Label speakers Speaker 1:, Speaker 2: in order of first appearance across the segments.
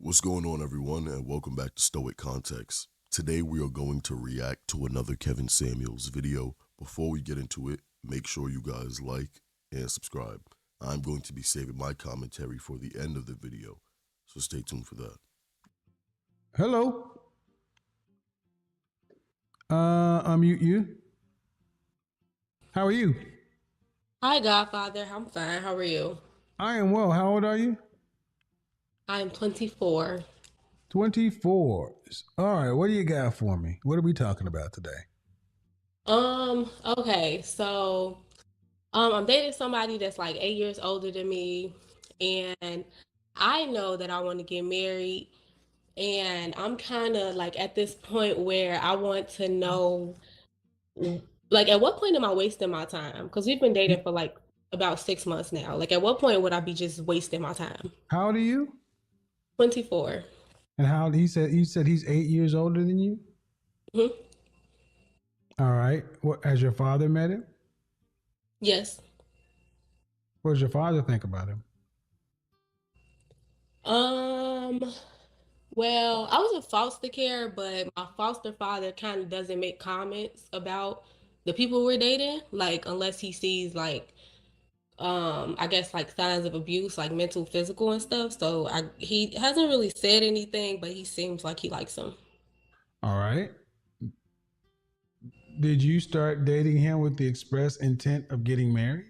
Speaker 1: What's going on, everyone, and welcome back to Stoic Context. Today we are going to react to another Kevin Samuels video. Before we get into it, make sure you guys like and subscribe. I'm going to be saving my commentary for the end of the video, so stay tuned for that.
Speaker 2: Hello. Unmute you. How are you?
Speaker 3: Hi, Godfather. I'm fine. How are you?
Speaker 2: I am well. How old are you?
Speaker 3: I'm 24.
Speaker 2: 24. All right. What do you got for me? What are we talking about today?
Speaker 3: Okay, so I'm dating somebody that's like 8 years older than me, and I know that I want to get married, and I'm kind of like at this point where I want to know, like, at what point am I wasting my time? Because we've been dating for like about 6 months now. Like, at what point would I be just wasting my time?
Speaker 2: How old are you?
Speaker 3: 24.
Speaker 2: And how old? You said he's 8 years older than you?
Speaker 3: Mhm.
Speaker 2: All right. What, has your father met him?
Speaker 3: Yes.
Speaker 2: What does your father think about him?
Speaker 3: Um, well, I was in foster care, but my foster father kind of doesn't make comments about the people we're dating, like unless he sees like I guess like signs of abuse, like mental, physical and stuff. So he hasn't really said anything, but he seems like he likes them.
Speaker 2: All right. Did you start dating him with the express intent of getting married?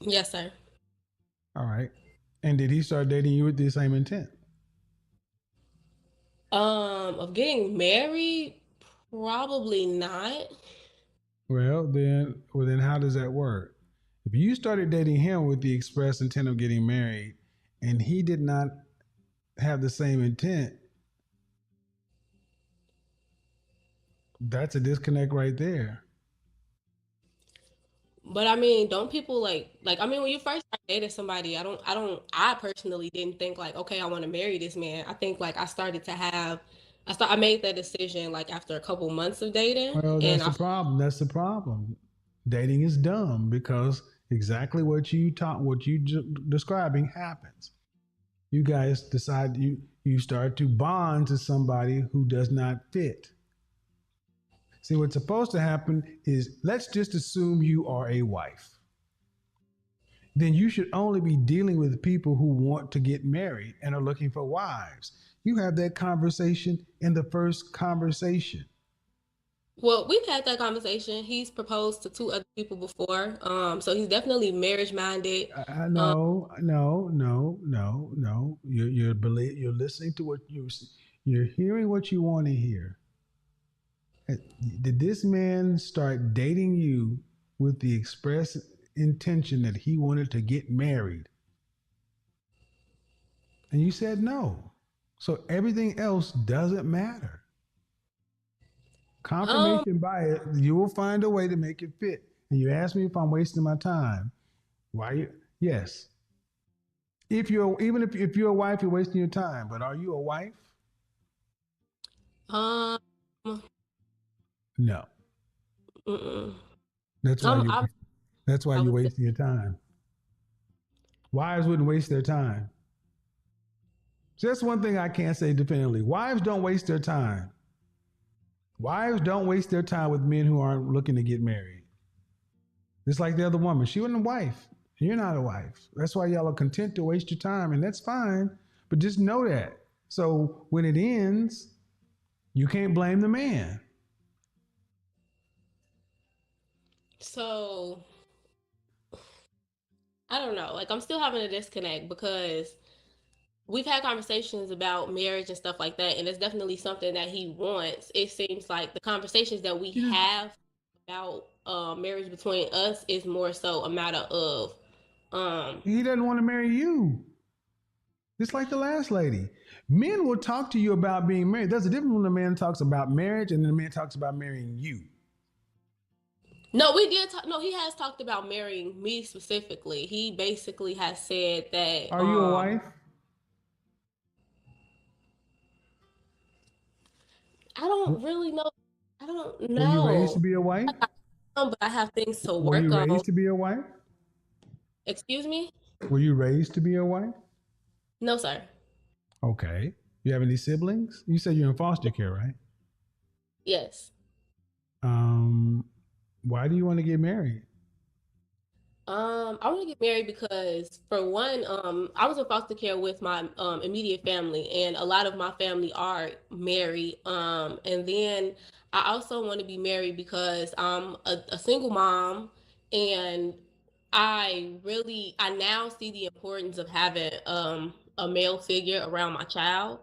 Speaker 3: Yes, sir.
Speaker 2: All right. And did he start dating you with the same intent?
Speaker 3: Of getting married, probably not.
Speaker 2: Well then how does that work? If you started dating him with the express intent of getting married and he did not have the same intent, that's a disconnect right there.
Speaker 3: But I mean, don't people like I mean when you first start dating somebody, I personally didn't think like, okay, I want to marry this man. I think like I made that decision like after a couple months of dating
Speaker 2: Well,
Speaker 3: and
Speaker 2: that's the problem. That's the problem. Dating is dumb because exactly what you describing happens. You guys decide you start to bond to somebody who does not fit. See, what's supposed to happen is let's just assume you are a wife. Then you should only be dealing with people who want to get married and are looking for wives. You have that conversation in the first conversation.
Speaker 3: well, we've had that conversation. He's proposed to two other people before. So he's definitely marriage minded. Um
Speaker 2: No, no, no, no, no. You're listening to you're hearing what you want to hear. Did this man start dating you with the express intention that he wanted to get married? And you said no. So everything else doesn't matter.
Speaker 3: um
Speaker 2: Confirmation bias, you will find a way to make it fit. And you ask me if I'm wasting my time. Why you yes. If you're a wife, you're wasting your time. But are you a wife?
Speaker 3: um
Speaker 2: No.
Speaker 3: mm-mm.
Speaker 2: That's why you
Speaker 3: I
Speaker 2: that's why
Speaker 3: I
Speaker 2: you're
Speaker 3: would say
Speaker 2: wasting your time. Wives wouldn't waste their time. Just one thing I can't say definitively. Wives don't waste their time. Wives don't waste their time with men who aren't looking to get married. Just like the other woman. She wasn't a wife. You're not a wife. That's why y'all are content to waste your time, and that's fine. But just know that. So when it ends, you can't blame the man.
Speaker 3: so I don't know. Like I'm still having a disconnect because we've had conversations about marriage and stuff like that, and it's definitely something that he wants. It seems like the conversations that we
Speaker 2: He,
Speaker 3: have about marriage between us is more so a matter of um
Speaker 2: he doesn't want to marry you. Just like the last lady. Men will talk to you about being married. There's a difference when a man talks about marriage and then a man talks about marrying you.
Speaker 3: no, we did talk. No, he has talked about marrying me specifically. He basically has said that
Speaker 2: Are you a wife?
Speaker 3: I don't really know. I don't
Speaker 2: Were you raised to
Speaker 3: know.
Speaker 2: be a wife?
Speaker 3: But I have things to
Speaker 2: Were you
Speaker 3: work on.
Speaker 2: raised to be a wife?
Speaker 3: Excuse me?
Speaker 2: Were you raised to be a wife?
Speaker 3: No, sir.
Speaker 2: Okay. You have any siblings? You said you're in foster care, right?
Speaker 3: Yes.
Speaker 2: Um, why do you want to get married?
Speaker 3: I want to get married because, for one, I was in foster care with my immediate family, and a lot of my family are married. And then I also want to be married because I'm a single mom, and I now see the importance of having a male figure around my child.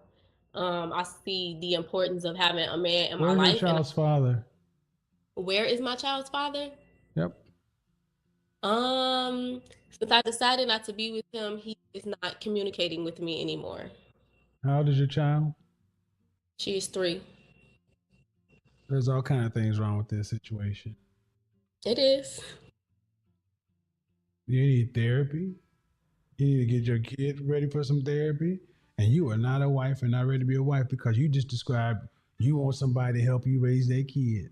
Speaker 3: I see the importance of having a man in my
Speaker 2: Where's your
Speaker 3: life, and
Speaker 2: child's father?
Speaker 3: where is my child's father?
Speaker 2: Yep.
Speaker 3: Um, since I decided not to be with him, he is not communicating with me anymore.
Speaker 2: How old is your child?
Speaker 3: She is 3.
Speaker 2: There's all kind of things wrong with this situation.
Speaker 3: It is.
Speaker 2: You need therapy. You need to get your kid ready for some therapy. And you are not a wife and not ready to be a wife because you just described you want somebody to help you raise their kid.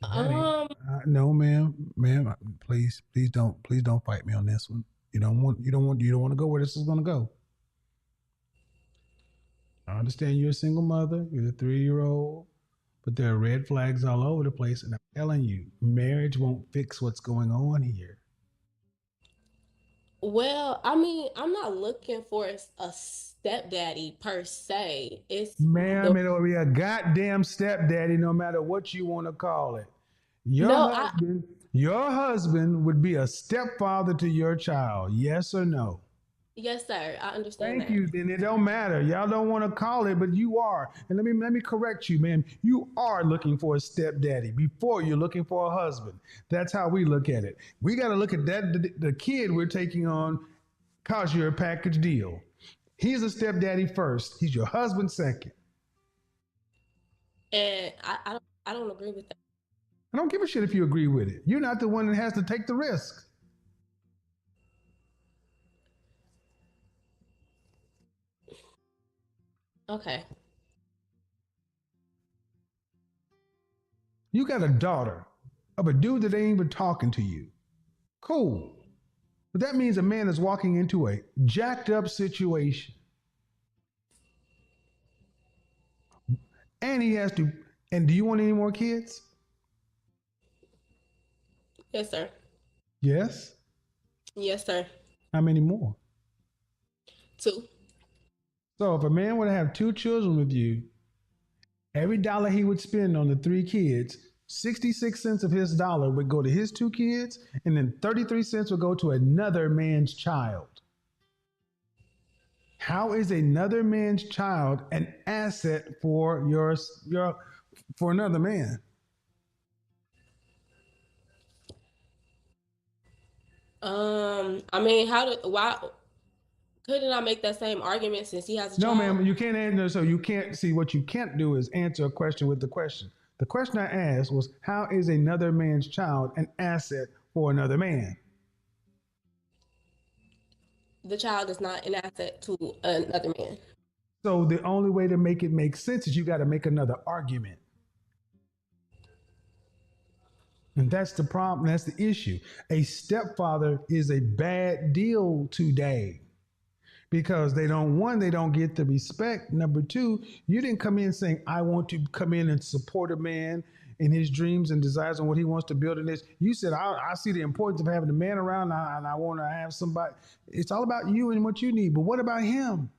Speaker 2: That ain't
Speaker 3: Um,
Speaker 2: no, ma'am. Please don't fight me on this one. You don't want to go where this is going to go. I understand you're a single mother. You're a 3-year-old, but there are red flags all over the place. And I'm telling you, marriage won't fix what's going on here.
Speaker 3: well, I mean, I'm not looking for a stepdaddy per se. It's the
Speaker 2: Ma'am, it'll be a goddamn stepdaddy no matter what you want to call it. Your
Speaker 3: no,
Speaker 2: husband, your husband would be a stepfather to your child. Yes or no?
Speaker 3: yes, sir. I understand
Speaker 2: Thank
Speaker 3: that.
Speaker 2: you. Then it don't matter. Y'all don't want to call it, but you are. And let me correct you, man. You are looking for a stepdaddy before you're looking for a husband. That's how we look at it. We got to look at that the kid we're taking on cause you're a package deal. He's a stepdaddy first. He's your husband second.
Speaker 3: And I don't agree with that.
Speaker 2: I don't give a shit if you agree with it. You're not the one that has to take the risk.
Speaker 3: Okay.
Speaker 2: You got a daughter of a dude that ain't even talking to you. Cool. But that means a man is walking into a jacked up situation. And he has to. And do you want any more kids?
Speaker 3: Yes, sir.
Speaker 2: Yes.
Speaker 3: Yes, sir.
Speaker 2: How many more?
Speaker 3: 2.
Speaker 2: So if a man were to have 2 children with you, every dollar he would spend on the 3 kids, 66 cents of his dollar would go to his 2 kids, and then 33 cents would go to another man's child. How is another man's child an asset for your for another man?
Speaker 3: I mean, why couldn't I make that same argument since he has a
Speaker 2: No,
Speaker 3: child?
Speaker 2: ma'am, you can't answer. So you can't see what you can't do is answer a question with the question. The question I asked was, how is another man's child an asset for another man?
Speaker 3: The child is not an asset to another man.
Speaker 2: So the only way to make it make sense is you got to make another argument. And that's the problem. That's the issue. A stepfather is a bad deal today because they don't get the respect. Number two, you didn't come in saying, I want to come in and support a man in his dreams and desires and what he wants to build in this. You said, I see the importance of having a man around and I want to have somebody. It's all about you and what you need. But what about him?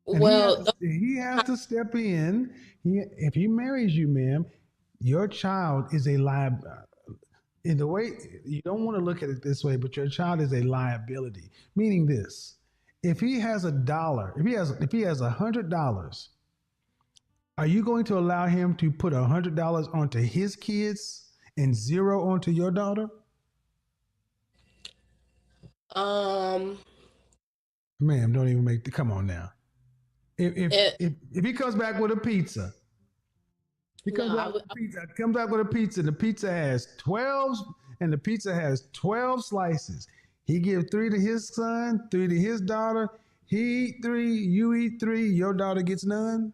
Speaker 2: And
Speaker 3: Well,
Speaker 2: he has to step in. If he marries you, ma'am, your child is a liability. In the way you don't want to look at it this way, but your child is a liability. Meaning this: if he has $1, if he has $100, are you going to allow him to put $100 onto his kids and zero onto your daughter?
Speaker 3: um,
Speaker 2: Ma'am, don't even make the come on now. If if
Speaker 3: it,
Speaker 2: if he comes back with a pizza, he
Speaker 3: no,
Speaker 2: comes
Speaker 3: I
Speaker 2: back
Speaker 3: would.
Speaker 2: with a pizza. Comes back with a pizza. And the pizza has 12, and the pizza has 12 slices. He gives 3 to his son, 3 to his daughter. He eat 3, you eat 3. Your daughter gets none.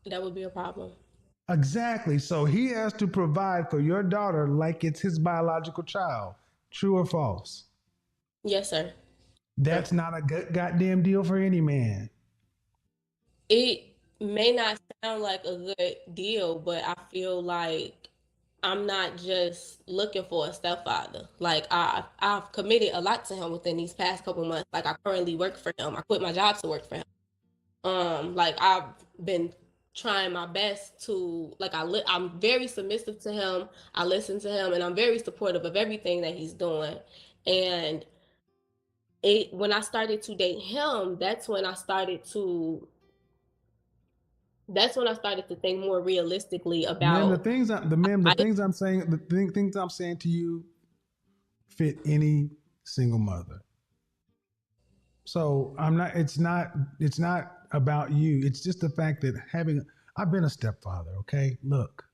Speaker 3: That would be a problem.
Speaker 2: Exactly. So he has to provide for your daughter like it's his biological child. True or false?
Speaker 3: Yes, sir.
Speaker 2: That's not a good goddamn deal for any man.
Speaker 3: It may not sound like a good deal, but I feel like I'm not just looking for a stepfather. Like I've committed a lot to him within these past couple months. Like I currently work for him. I quit my job to work for him. Like I've been trying my best to like I'm very submissive to him. I listen to him and I'm very supportive of everything that he's doing. And it when I started to date him, that's when I started to think more realistically
Speaker 2: Man,
Speaker 3: about
Speaker 2: the
Speaker 3: I
Speaker 2: things I'm saying, things I'm saying to you fit any single mother. So I'm not. It's not about you. It's just the fact that I've been a stepfather. Okay, look,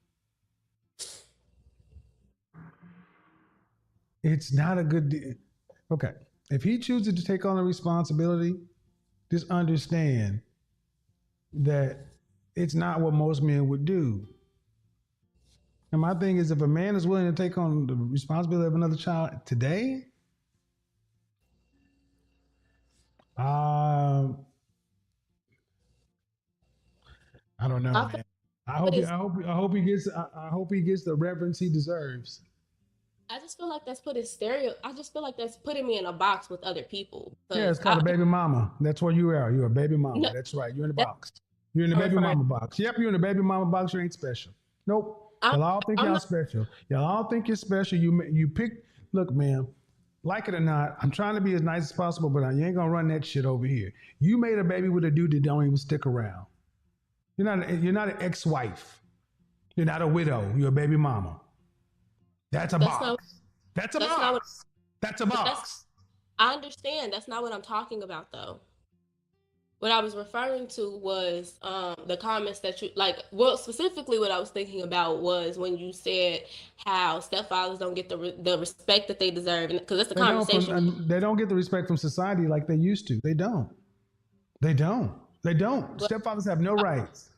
Speaker 2: it's not a good deal. Okay, if he chooses to take on the responsibility, just understand that it's not what most men would do. And my thing is, if a man is willing to take on the responsibility of another child today, um, I don't know,
Speaker 3: I feel
Speaker 2: man.
Speaker 3: like it's
Speaker 2: I hope he gets the reverence he deserves.
Speaker 3: I just feel like that's putting stereo. I just feel like that's putting me in a box with other people
Speaker 2: Yeah,
Speaker 3: because
Speaker 2: it's called a baby mama. That's what you are. You're a baby mama.
Speaker 3: no,
Speaker 2: That's right. You're in the
Speaker 3: that's
Speaker 2: box. You're in the
Speaker 3: not
Speaker 2: baby
Speaker 3: referring.
Speaker 2: mama box. Yep, you're in the baby mama box. You ain't special. Nope.
Speaker 3: I'm
Speaker 2: Y'all all think
Speaker 3: I'm
Speaker 2: y'all
Speaker 3: not.
Speaker 2: special. Y'all all think you're special. You pick. Look, man. Like it or not, I'm trying to be as nice as possible, but you ain't gonna run that shit over here. You made a baby with a dude that don't even stick around. You're not an ex-wife. You're not a widow. You're a baby mama. That's a
Speaker 3: That's not.
Speaker 2: box. That's a
Speaker 3: That's not what.
Speaker 2: box. That's a
Speaker 3: But that's.
Speaker 2: box.
Speaker 3: I understand. That's not what I'm talking about though. What I was referring to was the comments that you like. Well, specifically, what I was thinking about was when you said how stepfathers don't get the respect that they deserve, because that's the
Speaker 2: They don't
Speaker 3: conversation.
Speaker 2: they don't get the respect from society like they used to. They don't. They don't. They don't.
Speaker 3: But
Speaker 2: Stepfathers have no rights.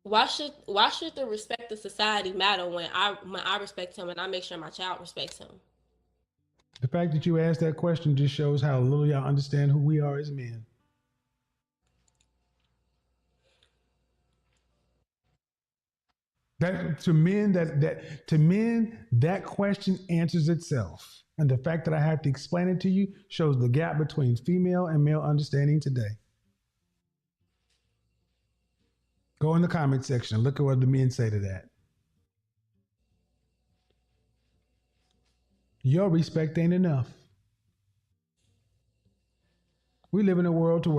Speaker 3: why should the respect of society matter when I respect him and I make sure my child respects him?
Speaker 2: The fact that you asked that question just shows how little y'all understand who we are as men. That to men that question answers itself. And the fact that I have to explain it to you shows the gap between female and male understanding today. Go in the comment section and look at what the men say to that. Your respect ain't enough. We live in a world to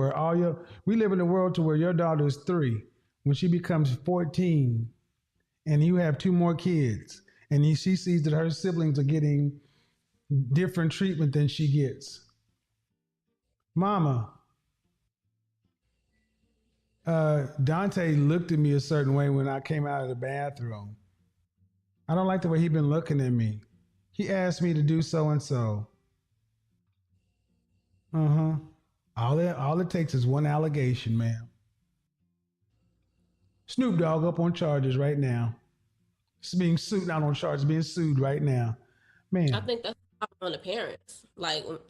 Speaker 2: where your daughter is 3. When she becomes 14 and you have 2 more kids and she sees that her siblings are getting different treatment than she gets. Mama, Dante looked at me a certain way when I came out of the bathroom. I don't like the way he been looking at me. He asked me to do so and so. Uh-huh. All it takes is one allegation, ma'am. Snoop Dogg up on charges right now. It's being sued, not on charges, being sued right now.
Speaker 3: I
Speaker 2: Man,
Speaker 3: think that's on the parents. Like
Speaker 2: you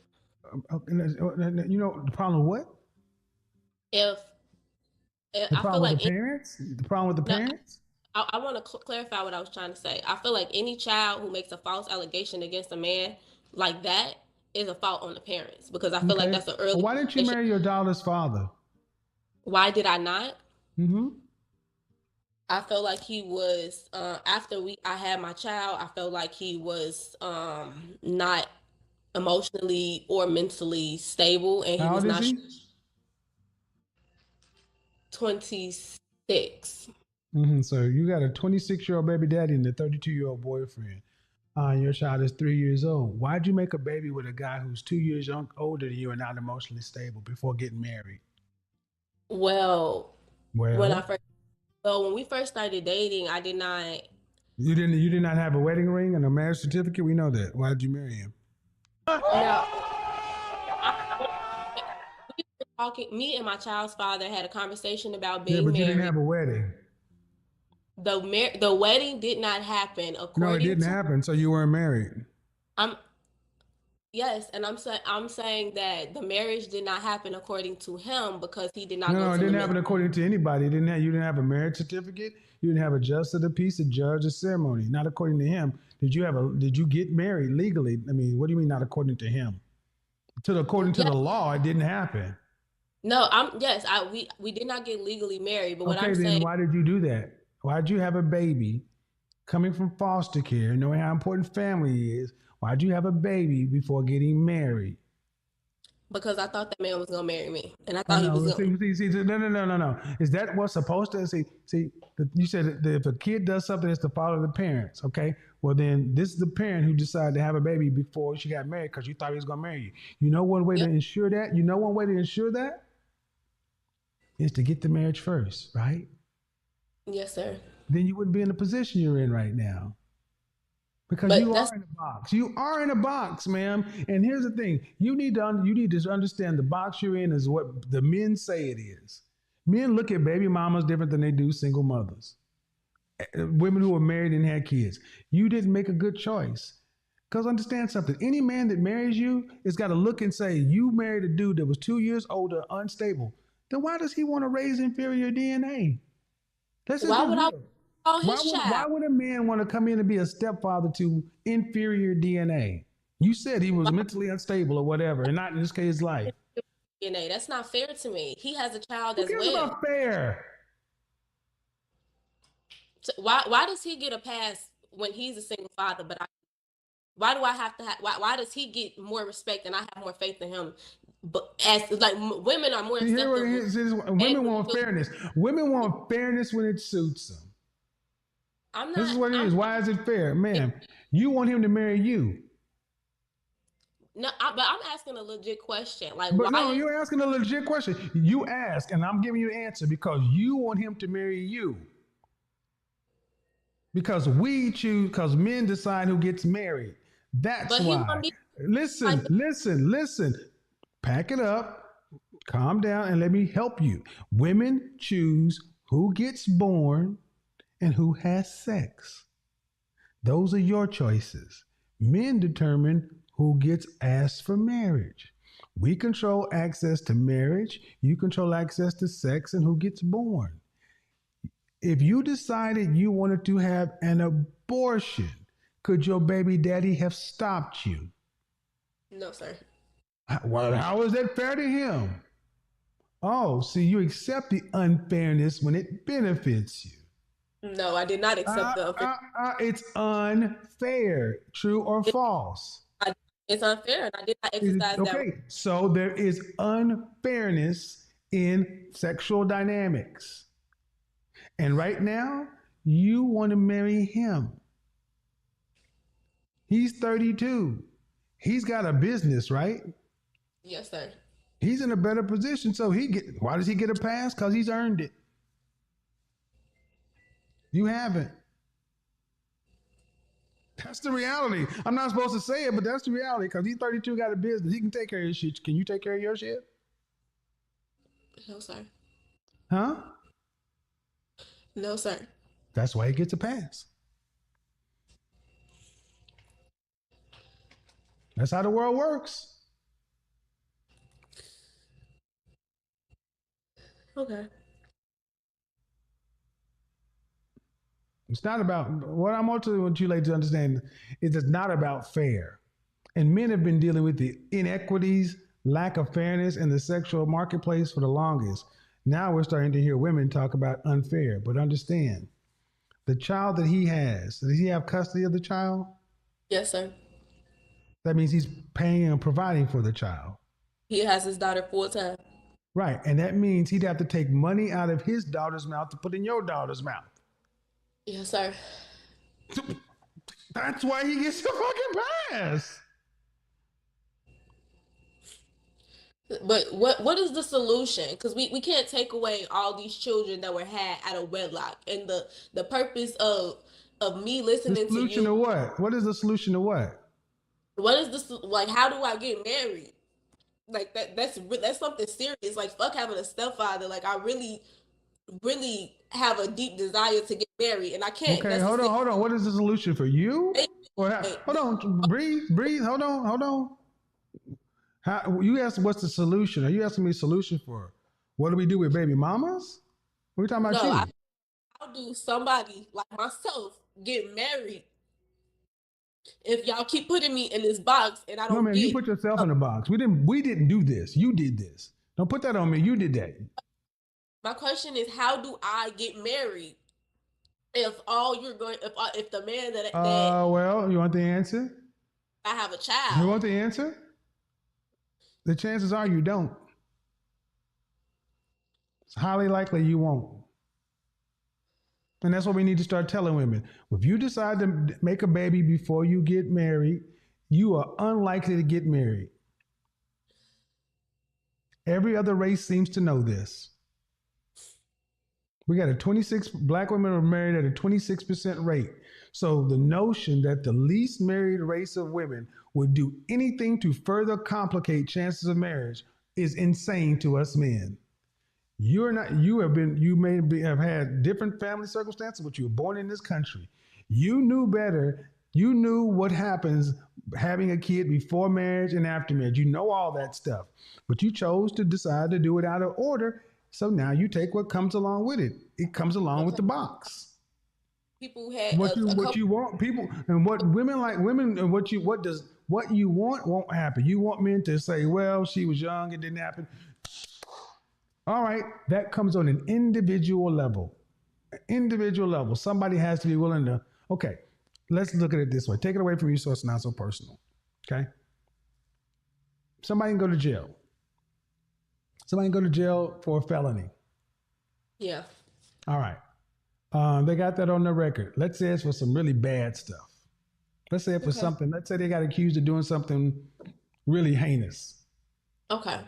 Speaker 2: know the problem with what?
Speaker 3: if, if
Speaker 2: The
Speaker 3: I feel
Speaker 2: problem with
Speaker 3: like
Speaker 2: the parents? The problem with the
Speaker 3: no,
Speaker 2: parents?
Speaker 3: I want to clarify what I was trying to say. I feel like any child who makes a false allegation against a man like that is a fault on the parents because I feel like
Speaker 2: Okay.
Speaker 3: that's an
Speaker 2: Well,
Speaker 3: early
Speaker 2: why didn't you
Speaker 3: conversation.
Speaker 2: marry your daughter's father?
Speaker 3: Why did I not?
Speaker 2: Mm-hmm.
Speaker 3: I felt like he was after I had my child. I felt like he was not emotionally or mentally stable, and he
Speaker 2: How
Speaker 3: was
Speaker 2: old is
Speaker 3: not
Speaker 2: he?
Speaker 3: 26.
Speaker 2: So you got a 26-year-old baby daddy and a 32-year-old boyfriend. Your child is 3 years old. Why'd you make a baby with a guy who's 2 years older than you and not emotionally stable before getting married?
Speaker 3: Well, when I
Speaker 2: Well,
Speaker 3: first when we first started dating, I did not.
Speaker 2: you did not have a wedding ring and a marriage certificate. We know that. Why did you marry him?
Speaker 3: No, I, we were talking. Me and my child's father had a conversation about
Speaker 2: Yeah,
Speaker 3: being
Speaker 2: but you didn't
Speaker 3: married.
Speaker 2: have a wedding.
Speaker 3: The wedding did not happen
Speaker 2: No, it
Speaker 3: according
Speaker 2: didn't
Speaker 3: to.
Speaker 2: happen. So you weren't married.
Speaker 3: I'm Yes, and I'm saying that the marriage did not happen according to him because he did not
Speaker 2: No,
Speaker 3: go
Speaker 2: no, it
Speaker 3: to the
Speaker 2: didn't
Speaker 3: men.
Speaker 2: happen according to anybody. It didn't have, you didn't have a marriage certificate. You didn't have a justice of the peace, a judge, a ceremony. Not according to him. Did you get married legally? I mean, what do you mean not according to him? According to
Speaker 3: Yeah,
Speaker 2: the law, it didn't happen.
Speaker 3: no, I'm yes, we did not get legally married, but what I'm
Speaker 2: Okay, then
Speaker 3: saying
Speaker 2: why did you do that? Why did you have a baby coming from foster care, knowing how important family is? Why did you have a baby before getting married?
Speaker 3: because I thought that man was gonna marry me, and I
Speaker 2: Oh
Speaker 3: thought he was
Speaker 2: no!
Speaker 3: gonna.
Speaker 2: No, no, no, no, no. Is that what's supposed to see? You said that if a kid does something, it's to follow the parents. Okay. Well, then this is the parent who decided to have a baby before she got married because you thought he was gonna marry you. You know one way to
Speaker 3: Yep.
Speaker 2: ensure that. You know one way to ensure that is to get the marriage first, right?
Speaker 3: Yes, sir.
Speaker 2: Then you wouldn't be in the position you're in right now. Because
Speaker 3: But
Speaker 2: you
Speaker 3: that's
Speaker 2: are in a box. You are in a box, ma'am. And here's the thing: you need to understand the box you're in is what the men say it is. Men look at baby mamas different than they do single mothers, women who are married and had kids. You didn't make a good choice. Because understand something: any man that marries you has got to look and say, "You married a dude that was 2 years older, unstable. Then why does he want to raise inferior DNA? Let's just
Speaker 3: why
Speaker 2: get
Speaker 3: would I
Speaker 2: real.
Speaker 3: call
Speaker 2: Why
Speaker 3: his
Speaker 2: would why
Speaker 3: child?
Speaker 2: would a man want to come in and be a stepfather to inferior DNA? You said he was
Speaker 3: Why
Speaker 2: mentally unstable or whatever, and not in this case life.
Speaker 3: DNA? That's not fair to me. He has a child
Speaker 2: Who
Speaker 3: as
Speaker 2: cares
Speaker 3: well.
Speaker 2: about fair?
Speaker 3: So why does he get a pass when he's a single father, but why do I have to have why does he get more respect and I have more faith in him? But as like women are more
Speaker 2: See, here what it
Speaker 3: acceptable
Speaker 2: is, women want fairness. Women want fairness when it suits them. This is what it
Speaker 3: I'm
Speaker 2: is.
Speaker 3: not
Speaker 2: Why is it fair, ma'am? You want him to marry you,
Speaker 3: no, but I'm asking a legit question. Like,
Speaker 2: but
Speaker 3: why
Speaker 2: no,
Speaker 3: is
Speaker 2: you're asking a legit question. You ask, and I'm giving you the answer because you want him to marry you. Because we choose, because men decide who gets married. That's
Speaker 3: but he
Speaker 2: why.
Speaker 3: want me like
Speaker 2: Listen. Pack it up, calm down, and let me help you. Women choose who gets born and who has sex. Those are your choices. Men determine who gets asked for marriage. We control access to marriage, you control access to sex and who gets born. If you decided you wanted to have an abortion, could your baby daddy have stopped you?
Speaker 3: no, sir.
Speaker 2: Well, how is that fair to him? Oh, see, you accept the unfairness when it benefits you.
Speaker 3: No, I did not accept the offense.
Speaker 2: It's unfair. True or
Speaker 3: It,
Speaker 2: false?
Speaker 3: it's unfair, and I did not exercise that right.
Speaker 2: Okay, so there is unfairness in sexual dynamics. And right now, you want to marry him. He's 32. He's got a business, right?
Speaker 3: Yes, sir.
Speaker 2: He's in a better position. So why does he get a pass? Because he's earned it. You haven't. That's the reality. I'm not supposed to say it, but that's the reality. Because he's 32, got a business. He can take care of his shit. Can you take care of your shit?
Speaker 3: No, sir.
Speaker 2: Huh?
Speaker 3: No, sir.
Speaker 2: That's why he gets a pass. That's how the world works.
Speaker 3: Okay.
Speaker 2: It's not about what I want you ladies to understand. It is not about fair. And men have been dealing with the inequities, lack of fairness in the sexual marketplace for the longest. Now we're starting to hear women talk about unfair. But understand, the child that he has, does he have custody of the child?
Speaker 3: Yes, sir.
Speaker 2: That means he's paying and providing for the child.
Speaker 3: He has his daughter full time.
Speaker 2: Right. And that means he'd have to take money out of his daughter's mouth to put in your daughter's mouth.
Speaker 3: Yes, sir.
Speaker 2: That's why he gets a fucking pass.
Speaker 3: But what is the solution? Because we can't take away all these children that were had out of wedlock, and the purpose of me
Speaker 2: The
Speaker 3: listening to
Speaker 2: solution
Speaker 3: you.
Speaker 2: to what? What is the solution to what?
Speaker 3: What is this like? How do I get married? Like that's something serious. Like fuck having a stepfather. Like I really have a deep desire to get married, and I can't
Speaker 2: Okay,
Speaker 3: necessarily.
Speaker 2: hold on. What is the solution for you?
Speaker 3: Wait,
Speaker 2: Or
Speaker 3: wait.
Speaker 2: hold on, breathe. Hold on. How you asked what's the solution? Are you asking me a solution for what do we do with baby mamas? We're talking about
Speaker 3: No,
Speaker 2: you.
Speaker 3: how do somebody like myself get married if y'all keep putting me in this box and I
Speaker 2: No
Speaker 3: don't
Speaker 2: man, you
Speaker 3: get?
Speaker 2: put yourself in a box. We didn't do this. You did this. Don't put that on me. You did that.
Speaker 3: My question is, how do I get married if all you're going if the man that
Speaker 2: Well, you want the answer?
Speaker 3: I have a
Speaker 2: You
Speaker 3: child?
Speaker 2: want the answer? The chances are you don't. It's highly likely you won't. And that's what we need to start telling women. If you decide to make a baby before you get married, you are unlikely to get married. Every other race seems to know this. We got a 26, black women are married at a 26% rate. So the notion that the least married race of women would do anything to further complicate chances of marriage is insane to us men. You're not. You may have had different family circumstances, but you were born in this country. You knew better. You knew what happens having a kid before marriage and after marriage. You know all that stuff, but you chose to decide to do it out of order. So now you take what comes along with it. It comes along with
Speaker 3: Okay.
Speaker 2: the box.
Speaker 3: People had
Speaker 2: What
Speaker 3: a couple.
Speaker 2: you want people and what women like women and what you want won't happen. You want men to say, "Well, she was young, it didn't happen." All right, that comes on an individual level. Individual level. Somebody has to be willing to, okay, let's look at it this way. Take it away from you so it's not so personal. Okay? Somebody can go to jail. Somebody can go to jail for a felony.
Speaker 3: Yeah.
Speaker 2: All right. They got that on the record. Let's say it's for some really bad stuff. Let's say it for
Speaker 3: Okay.
Speaker 2: something, let's say they got accused of doing something really heinous.
Speaker 3: Okay.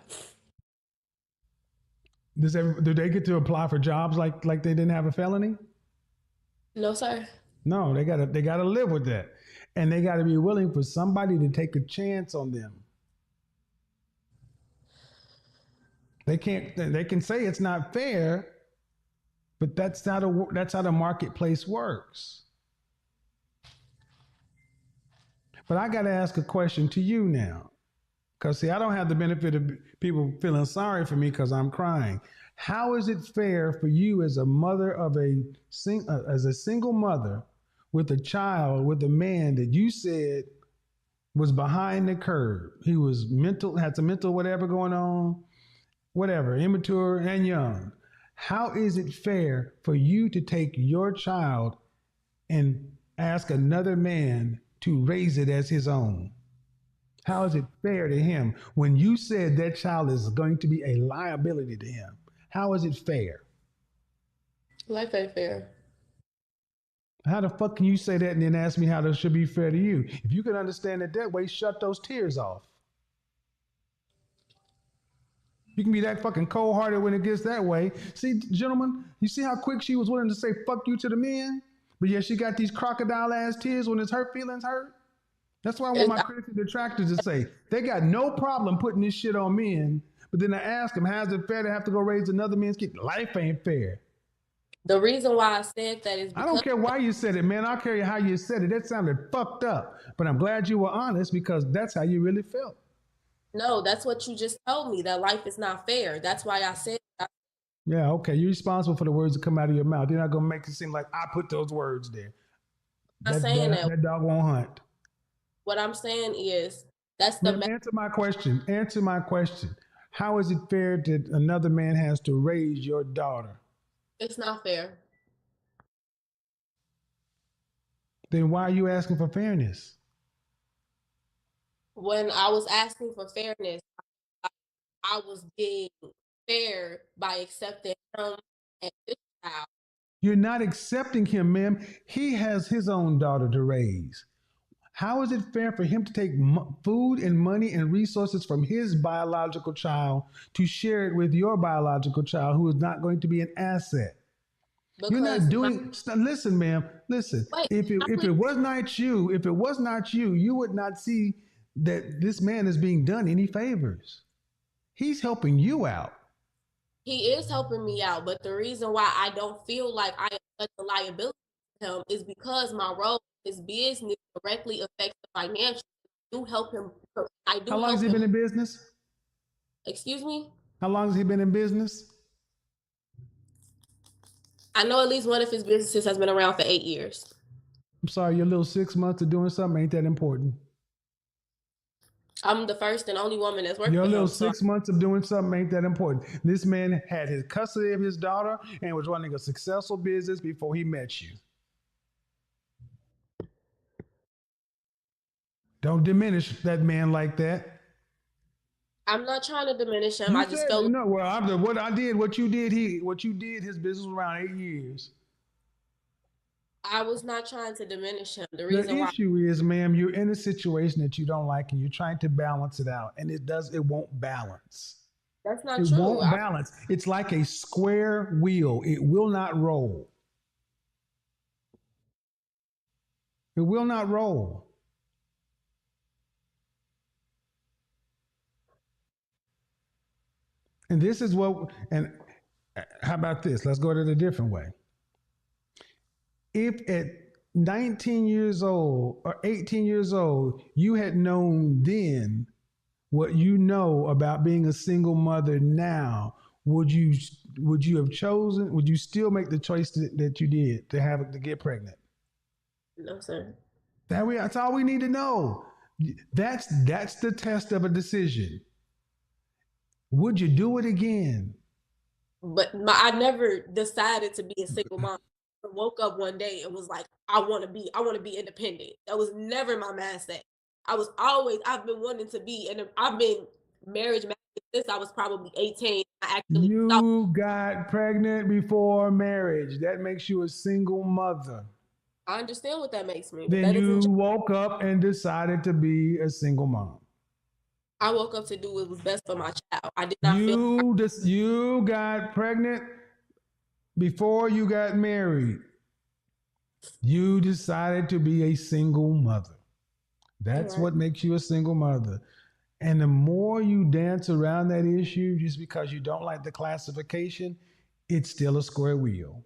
Speaker 2: Do they get to apply for jobs like they didn't have a felony?
Speaker 3: No, sir.
Speaker 2: No, they gotta live with that. And they gotta be willing for somebody to take a chance on them. They can say it's not fair, but that's how the marketplace works. But I gotta ask a question to you now. Because see, I don't have the benefit of people feeling sorry for me because I'm crying. How is it fair for you as a mother of as a single mother with a child with a man that you said was behind the curve? He was had some mental whatever going on, whatever, immature and young. How is it fair for you to take your child and ask another man to raise it as his own? How is it fair to him when you said that child is going to be a liability to him? How is it fair?
Speaker 3: Life ain't fair.
Speaker 2: How the fuck can you say that and then ask me how that should be fair to you? If you can understand it that way, shut those tears off. You can be that fucking cold hearted when it gets that way. See, gentlemen, you see how quick she was willing to say fuck you to the men? But yet she got these crocodile ass tears when it's her feelings hurt? That's why I want
Speaker 3: It's,
Speaker 2: my critics and detractors to say they got no problem putting this shit on men. But then I ask them, how's it fair to have to go raise another man's kid? Life ain't fair.
Speaker 3: the reason why I said that is
Speaker 2: I don't
Speaker 3: because
Speaker 2: care why you said it, man. I don't care how you said it. That sounded fucked up. But I'm glad you were honest because that's how you really felt.
Speaker 3: no, that's what you just told me, that life is not fair. That's why I said I'm
Speaker 2: Yeah, okay. You're responsible for the words that come out of your mouth. You're not gonna make it seem like I put those words there.
Speaker 3: not
Speaker 2: That
Speaker 3: saying that.
Speaker 2: that dog won't hunt.
Speaker 3: What I'm saying is that's the
Speaker 2: Ma'am, answer my question. Answer my question. How is it fair that another man has to raise your daughter?
Speaker 3: it's not fair.
Speaker 2: Then why are you asking for fairness?
Speaker 3: When I was asking for fairness, I was being fair by accepting him and this child.
Speaker 2: You're not accepting him, ma'am. He has his own daughter to raise. How is it fair for him to take food and money and resources from his biological child to share it with your biological child who is not going to be an asset? You're not
Speaker 3: Because my
Speaker 2: doing. Listen, ma'am. Listen.
Speaker 3: wait,
Speaker 2: If it was not you, you would not see that this man is being done any favors. He's helping you out.
Speaker 3: he is helping me out, but the reason why I don't feel like I am such a liability to him is because my role in his business directly affects the financial. do help him. I do
Speaker 2: How long has
Speaker 3: help
Speaker 2: he
Speaker 3: him.
Speaker 2: been in business?
Speaker 3: Excuse me.
Speaker 2: How long has he been in business?
Speaker 3: I know at least one of his businesses has been around for 8 years.
Speaker 2: I'm sorry, your little 6 months of doing something ain't that important.
Speaker 3: I'm the first and only woman that's worked
Speaker 2: Your
Speaker 3: for
Speaker 2: little
Speaker 3: him. So
Speaker 2: 6 months of doing something ain't that important. This man had his custody of his daughter and was running a successful business before he met you. Don't diminish that man like that.
Speaker 3: I'm not trying to diminish him.
Speaker 2: You
Speaker 3: I just
Speaker 2: said
Speaker 3: felt
Speaker 2: no. Well, what I did, what you did. What you did. His business was around 8 years.
Speaker 3: I was not trying to diminish him. The
Speaker 2: The
Speaker 3: reason why
Speaker 2: issue is, ma'am, you're in a situation that you don't like, and you're trying to balance it out, and it won't balance.
Speaker 3: that's not
Speaker 2: It
Speaker 3: true.
Speaker 2: won't balance. It's like a square wheel. It will not roll. It will not roll. And this is what. And how about this? Let's go to it a different way. If at 19 years old or 18 years old, you had known then what you know about being a single mother now, would you have chosen? Would you still make the choice that you did to get pregnant?
Speaker 3: no, sir.
Speaker 2: That's all we need to know. That's the test of a decision. Would you do it again?
Speaker 3: But I never decided to be a single mom. I woke up one day and was like, I want to be independent. That was never my mindset. I've been wanting to be, and I've been marriage since I was probably 18. I actually thought,
Speaker 2: You got pregnant before marriage. That makes you a single mother.
Speaker 3: I understand what that makes me, but
Speaker 2: Then
Speaker 3: that doesn't.
Speaker 2: you woke up and decided to be a single mom.
Speaker 3: I woke up to do what was best for my child. I did not feel.
Speaker 2: You got pregnant before you got married. You decided to be a single mother. That's
Speaker 3: Right.
Speaker 2: what makes you a single mother. And the more you dance around that issue just because you don't like the classification, it's still a square wheel.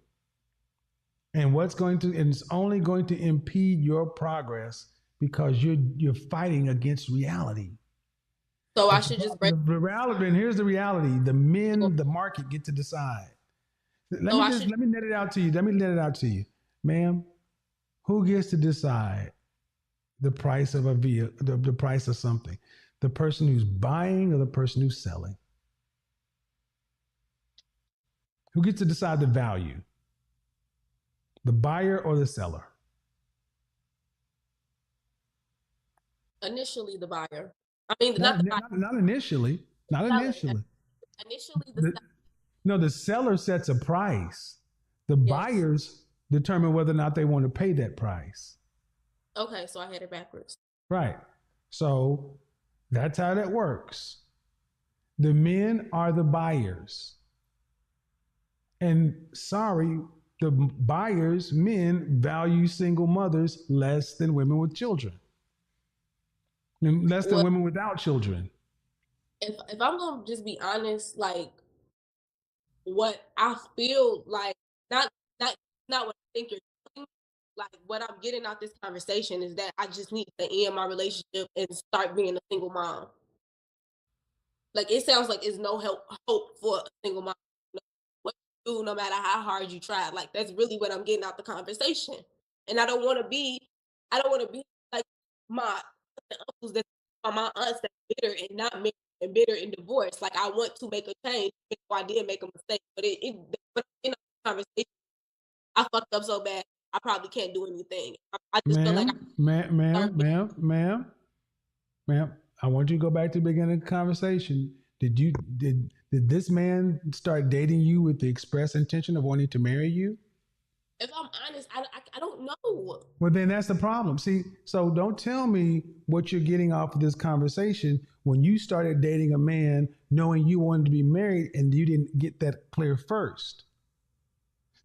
Speaker 2: And it's only going to impede your progress because you're fighting against reality.
Speaker 3: So I
Speaker 2: But
Speaker 3: should just break.
Speaker 2: the reality, and here's the reality: the market get to decide.
Speaker 3: So I should.
Speaker 2: Let me net it out to you. Let me net it out to you, ma'am. Who gets to decide the price of a vehicle, the price of something? The person who's buying or the person who's selling? Who gets to decide the value? The buyer or the seller?
Speaker 3: Initially, the buyer. I mean,
Speaker 2: Not
Speaker 3: not the buyer.
Speaker 2: not initially. Not
Speaker 3: Seller.
Speaker 2: initially.
Speaker 3: Initially, the
Speaker 2: The, no, the seller sets a price. The
Speaker 3: yes.
Speaker 2: buyers determine whether or not they want to pay that price.
Speaker 3: Okay, so I had it backwards.
Speaker 2: Right. So that's how that works. The men are the buyers. And sorry, the buyers, men, value single mothers less than women with children, and less than
Speaker 3: Well,
Speaker 2: women without children.
Speaker 3: if I'm gonna just be honest, like what I feel like, not not not what I think you're doing. Like what I'm getting out this conversation is that I just need to end my relationship and start being a single mom. Like it sounds like it's no hope for a single mom. What you do, no matter how hard you try. Like that's really what I'm getting out the conversation. And I don't want to be like my uncles that my aunts that bitter and not married and bitter and divorced. Like I want to make a change. So I did make a mistake, but but in a conversation, I fucked up so bad. I probably can't do anything. I just feel like I start being.
Speaker 2: Ma'am, I want you to go back to the beginning of the conversation. Did this man start dating you with the express intention of wanting to marry you?
Speaker 3: If I'm honest, I don't know.
Speaker 2: Well, then that's the problem. See, so don't tell me what you're getting off of this conversation when you started dating a man knowing you wanted to be married and you didn't get that clear first.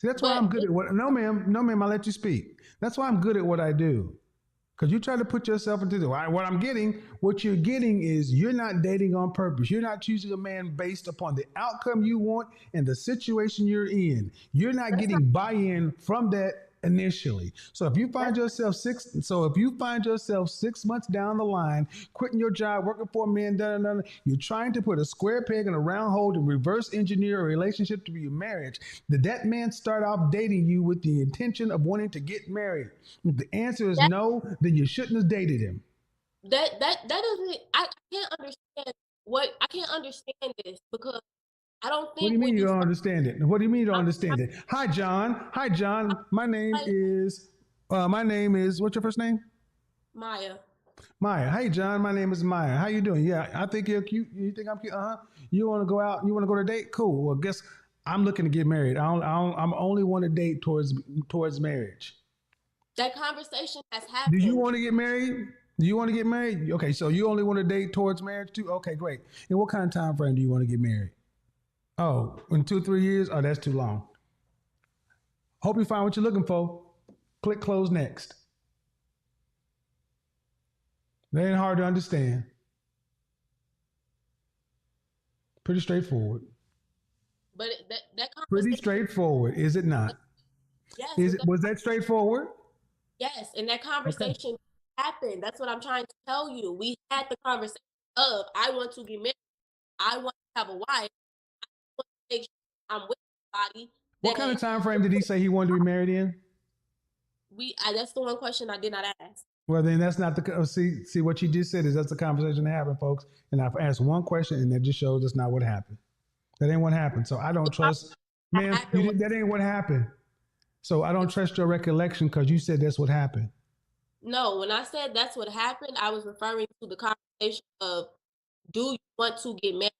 Speaker 2: See, that's why
Speaker 3: But
Speaker 2: I'm good at what. No, ma'am, I let you speak. That's why I'm good at what I do. Because you try to put yourself into what you're getting is you're not dating on purpose. You're not choosing a man based upon the outcome you want and the situation you're in. You're not
Speaker 3: that's not
Speaker 2: getting buy in from that initially. So if you find yourself 6 months down the line, quitting your job, working for a man, you're trying to put a square peg in a round hole to reverse engineer a relationship to be a marriage. Did that man start off dating you with the intention of wanting to get married? If the answer is
Speaker 3: That
Speaker 2: no, then you shouldn't have dated him.
Speaker 3: that doesn't. I can't understand I can't understand this because I don't
Speaker 2: What do
Speaker 3: think
Speaker 2: you
Speaker 3: when
Speaker 2: mean you
Speaker 3: you
Speaker 2: don't
Speaker 3: start,
Speaker 2: understand it? What do you mean you don't
Speaker 3: I'm,
Speaker 2: understand it? Hi, John. Hi,
Speaker 3: I'm
Speaker 2: John. My name is. What's your first name?
Speaker 3: Maya.
Speaker 2: Maya. Hey, John. My name is Maya. How you doing? Yeah, I think you're cute. You think I'm cute? You want to go out? You want to go to a date? Cool. Well, guess I'm looking to get married. I'm only want to date towards marriage.
Speaker 3: That conversation has
Speaker 2: Do you
Speaker 3: happened.
Speaker 2: want to get married? Do you want to get married? Okay, so you only want to date towards marriage too? Okay, great. And what kind of time frame do you want to get married? Oh, in 2, 3 years? Oh, that's too long. Hope you find what you're looking for. Click close next. That ain't hard to understand. Pretty straightforward.
Speaker 3: But that
Speaker 2: Pretty
Speaker 3: conversation,
Speaker 2: straightforward, is it not?
Speaker 3: yes,
Speaker 2: Is it was that straightforward?
Speaker 3: yes, and that
Speaker 2: Okay.
Speaker 3: conversation happened. That's what I'm trying to tell you. We had the conversation of I want to get married. I want to have a wife. I want to make sure I'm with somebody
Speaker 2: What kind of
Speaker 3: that
Speaker 2: time frame did he say he wanted to be married in?
Speaker 3: that's the one question I did not ask.
Speaker 2: Well, then that's not the see what you just said is that's the conversation that happened, folks. And I've asked one question, and that just shows that's not what happened. That ain't what happened. So I don't
Speaker 3: The
Speaker 2: trust,
Speaker 3: that
Speaker 2: ma'am. You
Speaker 3: happened was
Speaker 2: didn't. That ain't what happened. So I don't trust your recollection because you said that's what happened.
Speaker 3: no, when I said that's what happened, I was referring to the conversation of do you want to get married?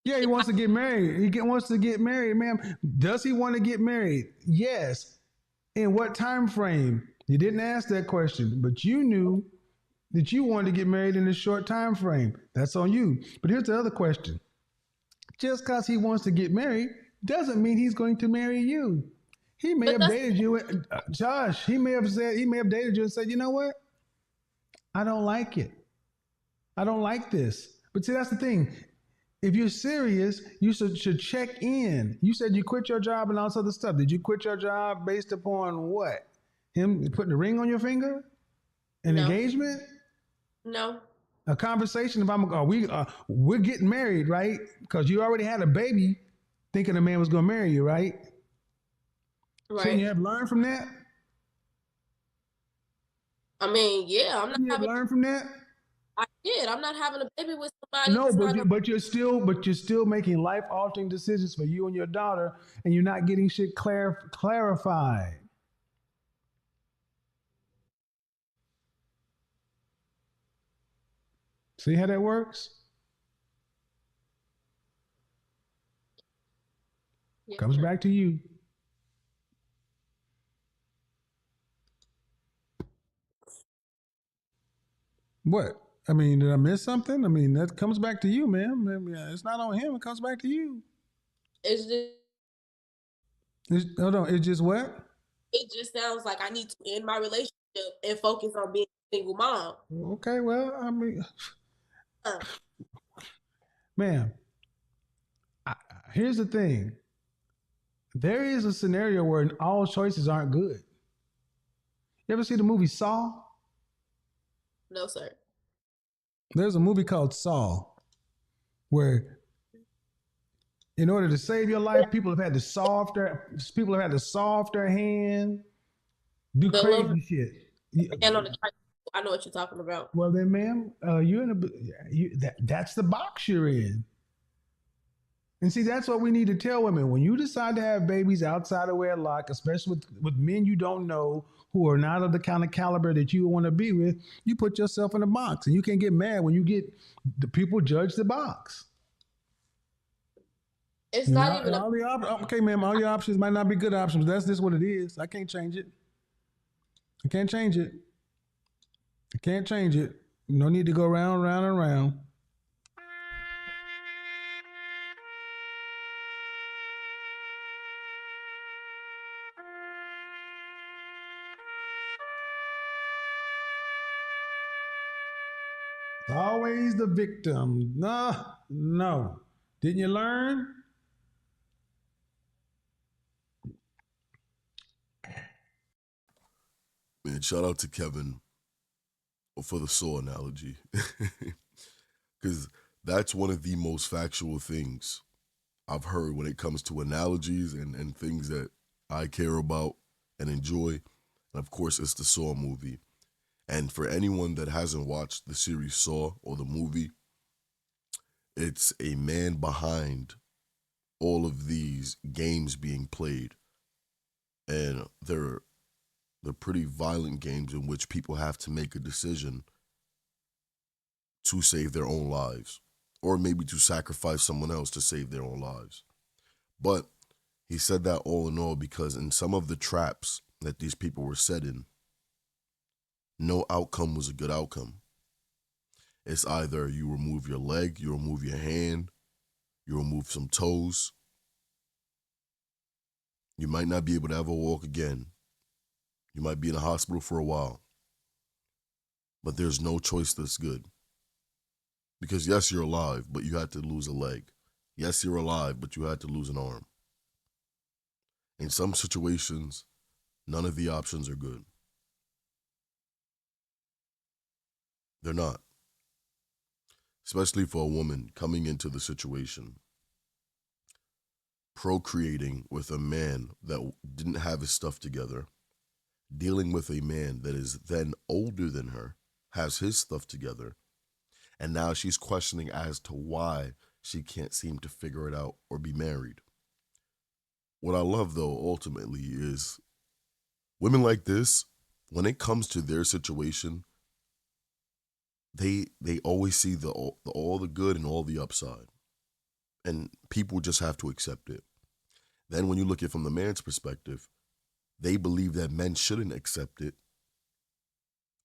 Speaker 2: Yeah, he wants to get married. Wants to get married, ma'am. Does he want to get married? Yes. In what time frame? You didn't ask that question, but you knew that you wanted to get married in a short time frame. That's on you. But here's the other question. Just because he wants to get married doesn't mean he's going to marry you. He may
Speaker 3: But
Speaker 2: have
Speaker 3: that's
Speaker 2: dated you, Josh. He may have dated you and said, you know what? I don't like it. I don't like this. But see, that's the thing. If you're serious, you should check in. You said you quit your job and all this other stuff. Did you quit your job based upon what? Him putting a ring on your finger? An
Speaker 3: no,
Speaker 2: engagement?
Speaker 3: no,
Speaker 2: A conversation about we're getting married, right? Because you already had a baby, thinking a man was going to marry you, right? Shouldn't
Speaker 3: right.
Speaker 2: you have learned from that?
Speaker 3: I mean, yeah, I'm not
Speaker 2: Shouldn't you have
Speaker 3: having.
Speaker 2: learned from that?
Speaker 3: I did. I'm not having a baby with somebody
Speaker 2: No,
Speaker 3: that's
Speaker 2: but
Speaker 3: not gonna.
Speaker 2: you're still making life altering decisions for you and your daughter, and you're not getting shit clarified. See how that works?
Speaker 3: Yes,
Speaker 2: Comes
Speaker 3: sir.
Speaker 2: back to you. What? I mean, did I miss something? I mean, that comes back to you, man. I mean, it's not on him. It comes back to you.
Speaker 3: It's just
Speaker 2: Hold on. It's just what?
Speaker 3: it just sounds like I need to end my relationship and focus on being a single mom.
Speaker 2: Okay. Well, I mean,
Speaker 3: Uh,
Speaker 2: man. I, here's the thing. There is a scenario where all choices aren't good. You ever see the movie Saw?
Speaker 3: no, sir.
Speaker 2: There's a movie called Saw where, in order to save your life, people have had to saw off their hand, do
Speaker 3: The little
Speaker 2: crazy shit.
Speaker 3: man on the track. I know what you're talking about.
Speaker 2: Well, then, ma'am, you're in that's the box you're in. And see, that's what we need to tell women. When you decide to have babies outside of wedlock, especially with men you don't know who are not of the kind of caliber that you want to be with, you put yourself in a box. And you can't get mad when you get the people judge the box.
Speaker 3: It's
Speaker 2: And
Speaker 3: not
Speaker 2: all,
Speaker 3: even
Speaker 2: and
Speaker 3: a.
Speaker 2: all the okay, ma'am, all your options might not be good options. That's just what it is. I can't change it. I can't change it. I can't change it. No need to go round, round, and round. Always the victim. No, no. Didn't you learn?
Speaker 1: man, shout out to Kevin for the saw analogy. Because that's one of the most factual things I've heard when it comes to analogies and things that I care about and enjoy. And of course, it's the Saw movie. And for anyone that hasn't watched the series Saw or the movie, it's a man behind all of these games being played. And they're pretty violent games in which people have to make a decision to save their own lives, or maybe to sacrifice someone else to save their own lives. But he said that all in all because in some of the traps that these people were set in, no outcome was a good outcome. It's either you remove your leg, you remove your hand, you remove some toes. You might not be able to ever walk again. You might be in a hospital for a while. But there's no choice that's good. Because yes, you're alive, but you had to lose a leg. Yes, you're alive, but you had to lose an arm. In some situations, none of the options are good. They're not. Especially for a woman coming into the situation, procreating with a man that didn't have his stuff together, dealing with a man that is then older than her, has his stuff together, and now she's questioning as to why she can't seem to figure it out or be married. What I love, though, ultimately is women like this, when it comes to their situation, they always see all the good and all the upside, and people just have to accept it. Then when you look at it from the man's perspective, they believe that men shouldn't accept it.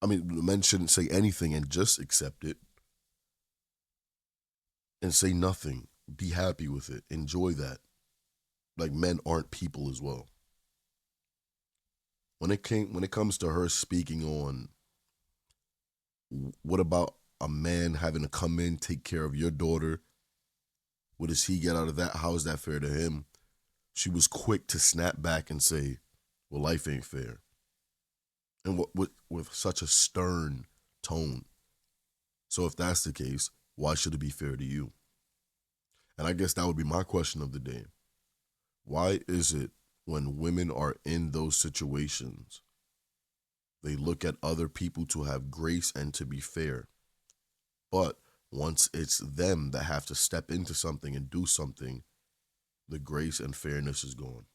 Speaker 1: I mean, men shouldn't say anything and just accept it and say nothing. Be happy with it. Enjoy that. Like, men aren't people as well. When it comes to her speaking on what about a man having to come in, take care of your daughter? What does he get out of that? How is that fair to him? She was quick to snap back and say, well, life ain't fair. And with such a stern tone. So if that's the case, why should it be fair to you? And I guess that would be my question of the day. Why is it when women are in those situations, they look at other people to have grace and to be fair, but once it's them that have to step into something and do something, the grace and fairness is gone?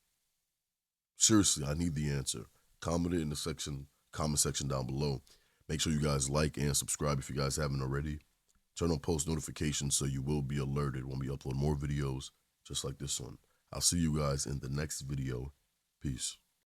Speaker 1: Seriously, I need the answer. Comment it in the comment section down below. Make sure you guys like and subscribe if you guys haven't already. Turn on post notifications so you will be alerted when we upload more videos just like this one. I'll see you guys in the next video. Peace.